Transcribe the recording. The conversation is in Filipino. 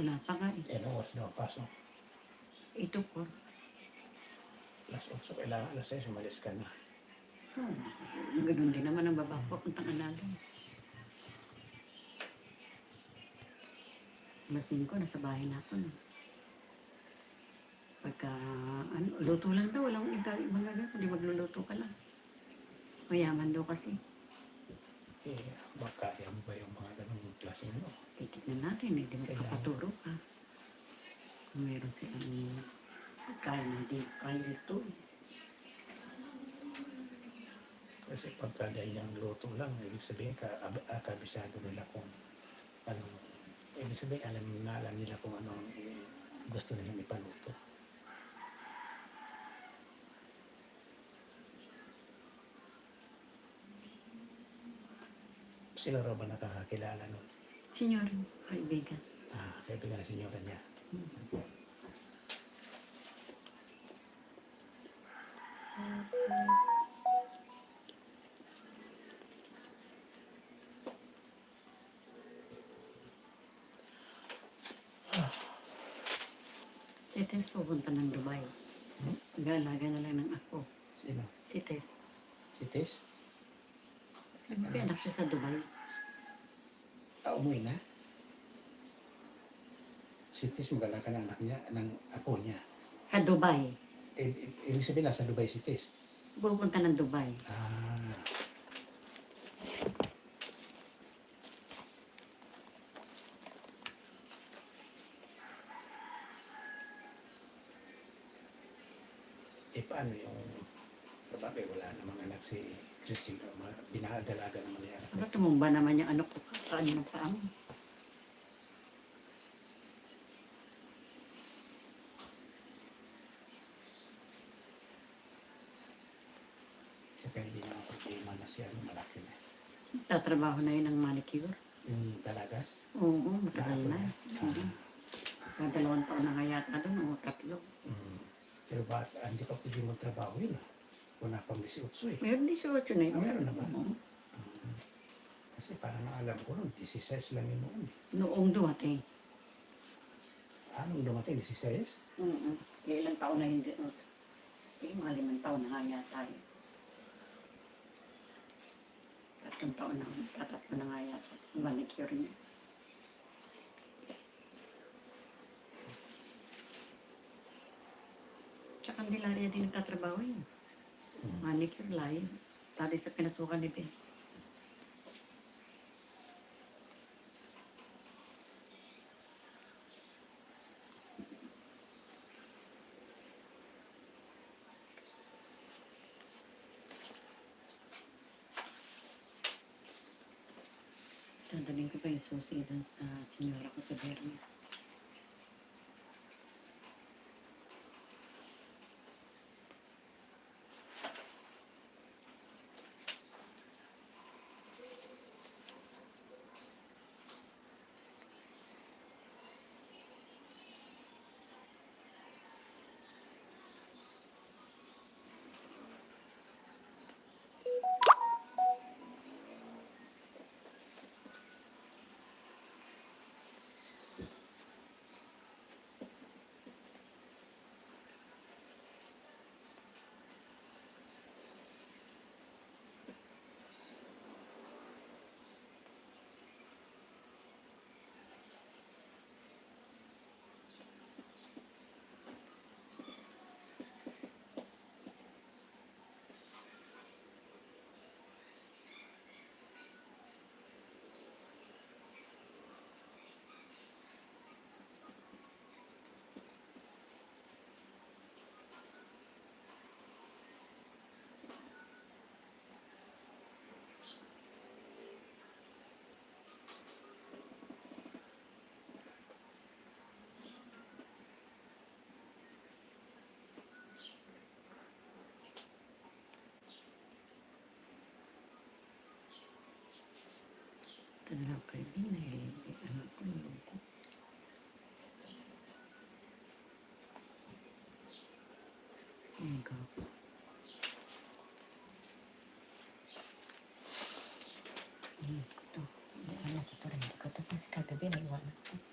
Wala pa nga eh. Yan, oras na pasok. Ito po. Alas 8, kailangan alas 6, umalis ka na. Ganun din naman ang baba ko. Puntang Analon. Alas 5, nasa bahay na ako. No? Pagka, luto lang daw. Walang ibang gagawin. Kundi magluluto ka lang. Mayaman daw kasi. Eh, makaya mo ba yung mga ganung klaseng ano? Titignan natin. Hindi magpapaturo ka. Kung meron silang kaya hindi kaya ito. Kasi pagka yung luto lang, ibig sabihin kabisado nila kung ano, ibig sabihin alam nila kung ano gusto nilang ipaluto. Sino raw ba nakakakilala nun? Senyor, kaibigan. Kaibigan na senyora niya. Si Tess pupunta ng Dubai. Nag-aalaga na lang ng ako. Sino? Si Tess. Si Tess? Nagpianak siya sa Dubai. Umuwi na? Si Tess mag-alaga ng anak niya, ng apo niya. Sa Dubai. Ibig sabihin nasa Dubai si Tess? Pupunta ng Dubai. Paano yung babae, wala namang anak si Christine, binadalaga naman niya anak. Ba't tumumba naman yung ano ko kaano pa ang? Saka hindi naman problema na siya, malaki na. Tatrabaho na yun ng manicure. Yung dalaga? Oo, matagal na. Dalawang taon na nga yata doon, o 3. Pero bakit hindi pa pwede magtrabaho yun Wala pang 18 eh. Meron 18 na yun. Meron na ba? Kasi parang alam ko nun, 16 lang yun noon. Noong dumating. Nung dumating, 16? Ilang taon na hindi. Mga 5 taon na nga yata yun. 3 taon na. 3 na nga yata. Sa manicure niya. Sa Candelaria din nagtatrabaho yun. Manicure line. Tadi sa pinasukan ni Ben. Dadalhin ko pa yung susi dun sa senyora ko sa Bernes. Talagang kaibin ano ko yung ko. Ang gapo. Ito. Ano ko to rin. Hindi ko tapos kagabi naiwanan ko.